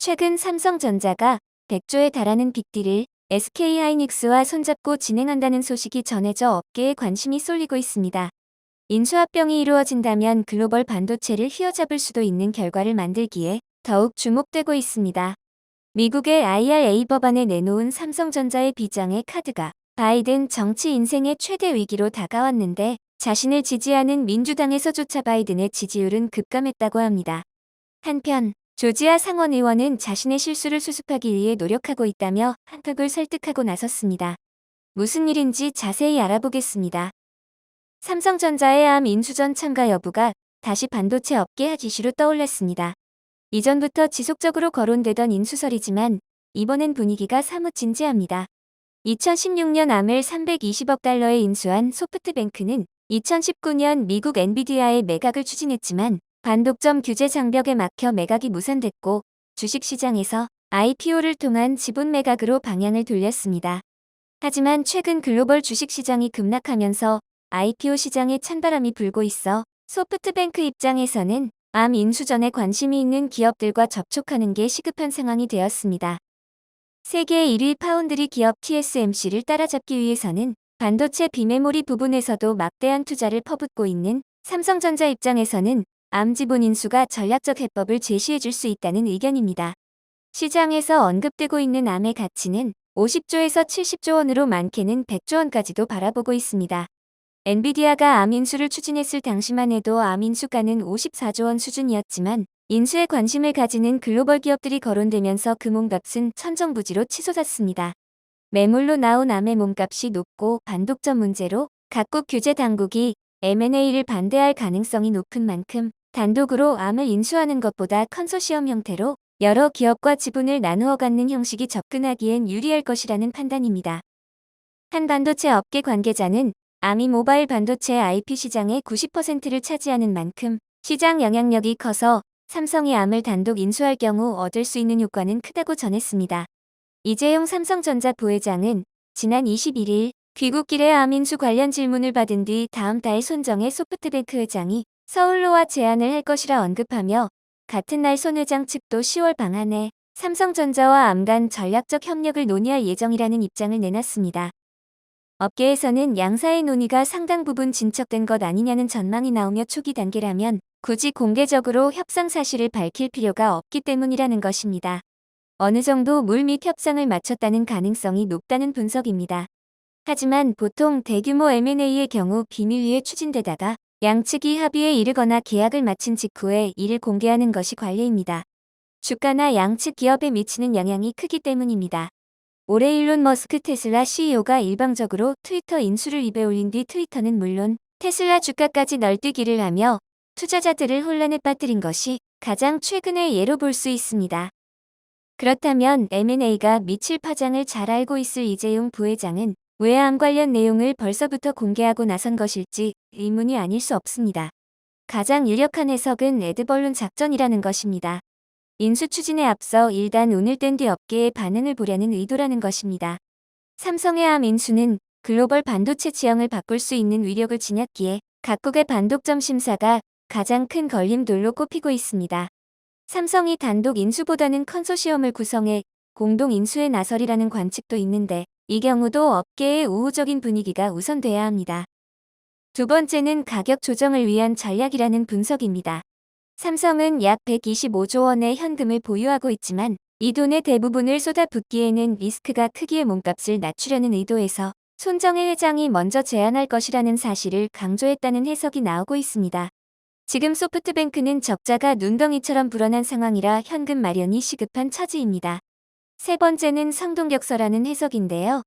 최근 삼성전자가 100조에 달하는 빅딜을 SK하이닉스와 손잡고 진행한다는 소식이 전해져 업계에 관심이 쏠리고 있습니다. 인수합병이 이루어진다면 글로벌 반도체를 휘어잡을 수도 있는 결과를 만들기에 더욱 주목되고 있습니다. 미국의 IRA 법안에 내놓은 삼성전자의 비장의 카드가 바이든 정치 인생의 최대 위기로 다가왔는데 자신을 지지하는 민주당에서조차 바이든의 지지율은 급감했다고 합니다. 한편 조지아 상원의원은 자신의 실수를 수습하기 위해 노력하고 있다며 한국을 설득하고 나섰습니다. 무슨 일인지 자세히 알아보겠습니다. 삼성전자의 암 인수전 참가 여부가 다시 반도체 업계 핫 이슈로 떠올랐습니다. 이전부터 지속적으로 거론되던 인수설이지만 이번엔 분위기가 사뭇 진지합니다. 2016년 암을 320억 달러에 인수한 소프트뱅크는 2019년 미국 엔비디아의 매각을 추진했지만 반독점 규제 장벽에 막혀 매각이 무산됐고 주식시장에서 IPO를 통한 지분 매각으로 방향을 돌렸습니다. 하지만 최근 글로벌 주식시장이 급락하면서 IPO 시장에 찬바람이 불고 있어 소프트뱅크 입장에서는 암 인수전에 관심이 있는 기업들과 접촉하는 게 시급한 상황이 되었습니다. 세계 1위 파운드리 기업 TSMC를 따라잡기 위해서는 반도체 비메모리 부분에서도 막대한 투자를 퍼붓고 있는 삼성전자 입장에서는 암 지분 인수가 전략적 해법을 제시해줄 수 있다는 의견입니다. 시장에서 언급되고 있는 암의 가치는 50조에서 70조 원으로 많게는 100조 원까지도 바라보고 있습니다. 엔비디아가 암 인수를 추진했을 당시만 해도 암 인수가는 54조 원 수준이었지만 인수에 관심을 가지는 글로벌 기업들이 거론되면서 그 몸값은 천정부지로 치솟았습니다. 매물로 나온 암의 몸값이 높고 반독점 문제로 각국 규제 당국이 M&A를 반대할 가능성이 높은 만큼 단독으로 암을 인수하는 것보다 컨소시엄 형태로 여러 기업과 지분을 나누어 갖는 형식이 접근하기엔 유리할 것이라는 판단입니다. 한 반도체 업계 관계자는 암이 모바일 반도체 IP 시장의 90%를 차지하는 만큼 시장 영향력이 커서 삼성이 암을 단독 인수할 경우 얻을 수 있는 효과는 크다고 전했습니다. 이재용 삼성전자 부회장은 지난 21일 귀국길에 암 인수 관련 질문을 받은 뒤 다음 달 손정혜 소프트뱅크 회장이 서울로 와 제안을 할 것이라 언급하며 같은 날 손 회장 측도 10월 방안에 삼성전자와 암 간 전략적 협력을 논의할 예정이라는 입장을 내놨습니다. 업계에서는 양사의 논의가 상당 부분 진척된 것 아니냐는 전망이 나오며 초기 단계라면 굳이 공개적으로 협상 사실을 밝힐 필요가 없기 때문이라는 것입니다. 어느 정도 물밑 협상을 마쳤다는 가능성이 높다는 분석입니다. 하지만 보통 대규모 M&A의 경우 비밀리에 추진되다가 양측이 합의에 이르거나 계약을 마친 직후에 이를 공개하는 것이 관례입니다. 주가나 양측 기업에 미치는 영향이 크기 때문입니다. 올해 일론 머스크 테슬라 CEO가 일방적으로 트위터 인수를 입에 올린 뒤 트위터는 물론 테슬라 주가까지 널뛰기를 하며 투자자들을 혼란에 빠뜨린 것이 가장 최근의 예로 볼 수 있습니다. 그렇다면 M&A가 미칠 파장을 잘 알고 있을 이재용 부회장은 왜 암 관련 내용을 벌써부터 공개하고 나선 것일지 의문이 아닐 수 없습니다. 가장 유력한 해석은 애드벌룬 작전이라는 것입니다. 인수 추진에 앞서 일단 운을 뗀 뒤 업계의 반응을 보려는 의도라는 것입니다. 삼성의 암 인수는 글로벌 반도체 지형을 바꿀 수 있는 위력을 지녔기에 각국의 반독점 심사가 가장 큰 걸림돌로 꼽히고 있습니다. 삼성이 단독 인수보다는 컨소시엄을 구성해 공동 인수에 나서리라는 관측도 있는데 이 경우도 업계의 우호적인 분위기가 우선돼야 합니다. 두 번째는 가격 조정을 위한 전략이라는 분석입니다. 삼성은 약 125조 원의 현금을 보유하고 있지만 이 돈의 대부분을 쏟아붓기에는 리스크가 크기에 몸값을 낮추려는 의도에서 손정혜 회장이 먼저 제안할 것이라는 사실을 강조했다는 해석이 나오고 있습니다. 지금 소프트뱅크는 적자가 눈덩이처럼 불어난 상황이라 현금 마련이 시급한 처지입니다. 세 번째는 성동격서라는 해석인데요.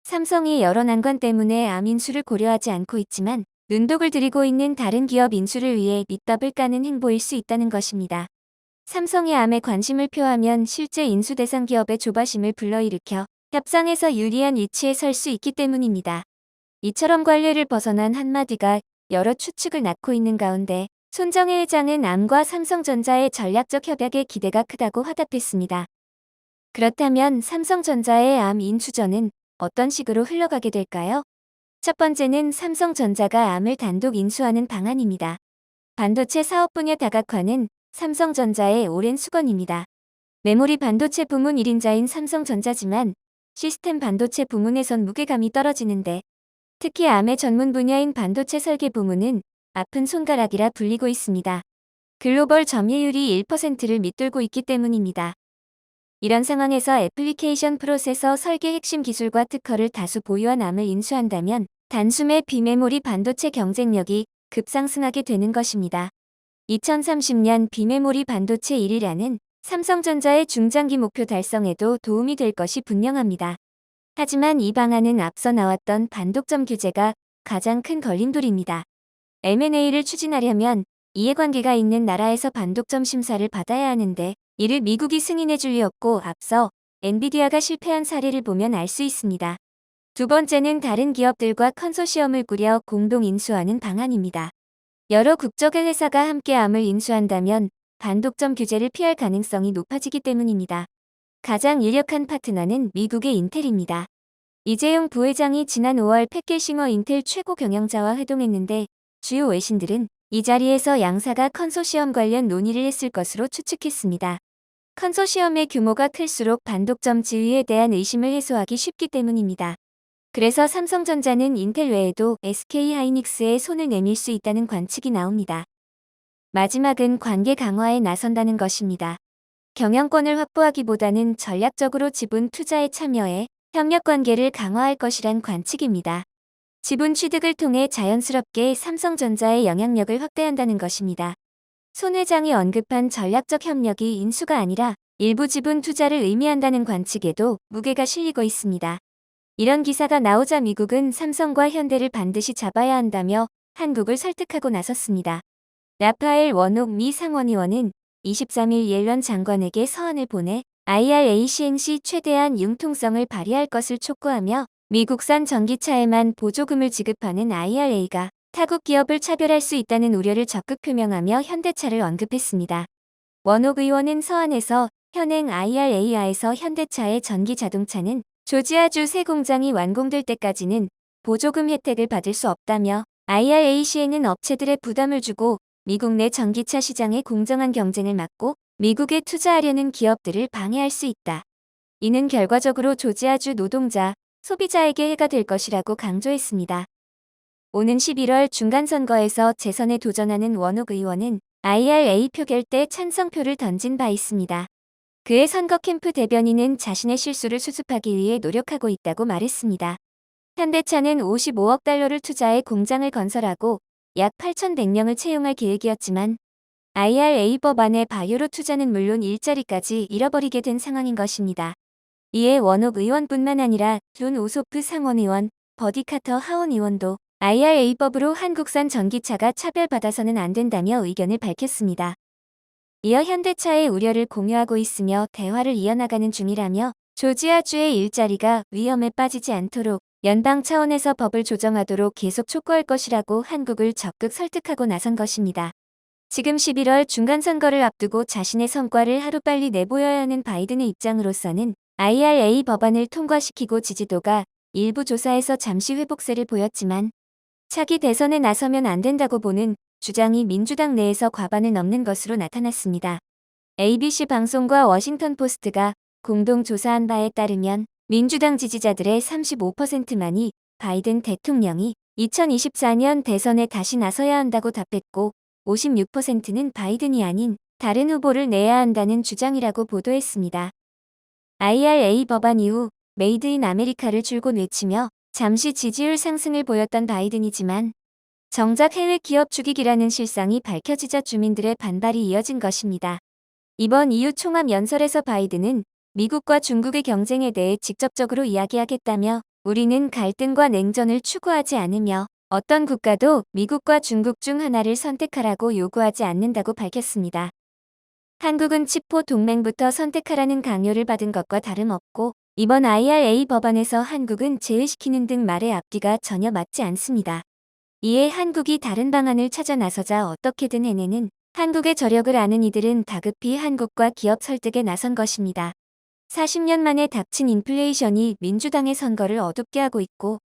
삼성이 여러 난관 때문에 암 인수를 고려하지 않고 있지만 눈독을 들이고 있는 다른 기업 인수를 위해 밑밥을 까는 행보일 수 있다는 것입니다. 삼성이 암에 관심을 표하면 실제 인수 대상 기업의 조바심을 불러일으켜 협상에서 유리한 위치에 설 수 있기 때문입니다. 이처럼 관례를 벗어난 한마디가 여러 추측을 낳고 있는 가운데 손정혜 회장은 암과 삼성전자의 전략적 협약에 기대가 크다고 화답했습니다. 그렇다면 삼성전자의 암 인수전은 어떤 식으로 흘러가게 될까요? 첫 번째는 삼성전자가 암을 단독 인수하는 방안입니다. 반도체 사업 분야 다각화는 삼성전자의 오랜 수건입니다. 메모리 반도체 부문 1인자인 삼성전자지만 시스템 반도체 부문에선 무게감이 떨어지는데 특히 ARM 전문 분야인 반도체 설계 부문은 아픈 손가락이라 불리고 있습니다. 글로벌 점유율이 1%를 밑돌고 있기 때문입니다. 이런 상황에서 애플리케이션 프로세서 설계 핵심 기술과 특허를 다수 보유한 ARM을 인수한다면 단숨에 비메모리 반도체 경쟁력이 급상승하게 되는 것입니다. 2030년 비메모리 반도체 1위라는 삼성전자의 중장기 목표 달성에도 도움이 될 것이 분명합니다. 하지만 이 방안은 앞서 나왔던 반독점 규제가 가장 큰 걸림돌입니다. M&A를 추진하려면 이해관계가 있는 나라에서 반독점 심사를 받아야 하는데 이를 미국이 승인해 줄 리 없고 앞서 엔비디아가 실패한 사례를 보면 알 수 있습니다. 두 번째는 다른 기업들과 컨소시엄을 꾸려 공동 인수하는 방안입니다. 여러 국적의 회사가 함께 ARM을 인수한다면 반독점 규제를 피할 가능성이 높아지기 때문입니다. 가장 유력한 파트너는 미국의 인텔입니다. 이재용 부회장이 지난 5월 패케싱어 인텔 최고 경영자와 회동했는데 주요 외신들은 이 자리에서 양사가 컨소시엄 관련 논의를 했을 것으로 추측했습니다. 컨소시엄의 규모가 클수록 반독점 지위에 대한 의심을 해소하기 쉽기 때문입니다. 그래서 삼성전자는 인텔 외에도 SK하이닉스에 손을 내밀 수 있다는 관측이 나옵니다. 마지막은 관계 강화에 나선다는 것입니다. 경영권을 확보하기보다는 전략적으로 지분 투자에 참여해 협력 관계를 강화할 것이란 관측입니다. 지분 취득을 통해 자연스럽게 삼성전자의 영향력을 확대한다는 것입니다. 손 회장이 언급한 전략적 협력이 인수가 아니라 일부 지분 투자를 의미한다는 관측에도 무게가 실리고 있습니다. 이런 기사가 나오자 미국은 삼성과 현대를 반드시 잡아야 한다며 한국을 설득하고 나섰습니다. 라파엘 원옥 미 상원의원은 23일 옐런 장관에게 서한을 보내 IRA 시행 시 최대한 융통성을 발휘할 것을 촉구하며 미국산 전기차에만 보조금을 지급하는 IRA가 타국 기업을 차별할 수 있다는 우려를 적극 표명하며 현대차를 언급했습니다. 원옥 의원은 서한에서 현행 IRA하에서 현대차의 전기 자동차는 조지아주 새 공장이 완공될 때까지는 보조금 혜택을 받을 수 없다며 IRA 시에는 업체들의 부담을 주고 미국 내 전기차 시장의 공정한 경쟁을 막고 미국에 투자하려는 기업들을 방해할 수 있다. 이는 결과적으로 조지아주 노동자, 소비자에게 해가 될 것이라고 강조했습니다. 오는 11월 중간선거에서 재선에 도전하는 원옥 의원은 IRA 표결 때 찬성표를 던진 바 있습니다. 그의 선거 캠프 대변인은 자신의 실수를 수습하기 위해 노력하고 있다고 말했습니다. 현대차는 55억 달러를 투자해 공장을 건설하고 약 8,100명을 채용할 계획이었지만 IRA 법안의 바이오로 투자는 물론 일자리까지 잃어버리게 된 상황인 것입니다. 이에 원옥 의원뿐만 아니라 존 오소프 상원의원, 버디 카터 하원의원도 IRA법으로 한국산 전기차가 차별받아서는 안 된다며 의견을 밝혔습니다. 이어 현대차의 우려를 공유하고 있으며 대화를 이어나가는 중이라며 조지아주의 일자리가 위험에 빠지지 않도록 연방 차원에서 법을 조정하도록 계속 촉구할 것이라고 한국을 적극 설득하고 나선 것입니다. 지금 11월 중간선거를 앞두고 자신의 성과를 하루빨리 내보여야 하는 바이든의 입장으로서는 IRA 법안을 통과시키고 지지도가 일부 조사에서 잠시 회복세를 보였지만 차기 대선에 나서면 안 된다고 보는 주장이 민주당 내에서 과반을 넘는 것으로 나타났습니다. ABC 방송과 워싱턴 포스트가 공동 조사한 바에 따르면 민주당 지지자들의 35%만이 바이든 대통령이 2024년 대선에 다시 나서야 한다고 답했고 56%는 바이든이 아닌 다른 후보를 내야 한다는 주장이라고 보도했습니다. IRA 법안 이후 메이드 인 아메리카를 줄곧 외치며 잠시 지지율 상승을 보였던 바이든이지만 정작 해외 기업 죽이기라는 실상이 밝혀지자 주민들의 반발이 이어진 것입니다. 이번 EU 총합 연설에서 바이든은 미국과 중국의 경쟁에 대해 직접적으로 이야기하겠다며 우리는 갈등과 냉전을 추구하지 않으며 어떤 국가도 미국과 중국 중 하나를 선택하라고 요구하지 않는다고 밝혔습니다. 한국은 치포 동맹부터 선택하라는 강요를 받은 것과 다름없고 이번 IRA 법안에서 한국은 제외시키는 등 말의 앞뒤가 전혀 맞지 않습니다. 이에 한국이 다른 방안을 찾아 나서자 어떻게든 해내는 한국의 저력을 아는 이들은 다급히 한국과 기업 설득에 나선 것입니다. 40년 만에 닥친 인플레이션이 민주당의 선거를 어둡게 하고 있고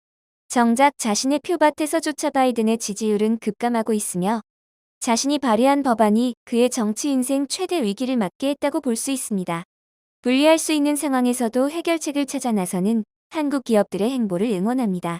정작 자신의 표밭에서조차 바이든의 지지율은 급감하고 있으며 자신이 발의한 법안이 그의 정치 인생 최대 위기를 맞게 했다고 볼 수 있습니다. 분리할 수 있는 상황에서도 해결책을 찾아 나서는 한국 기업들의 행보를 응원합니다.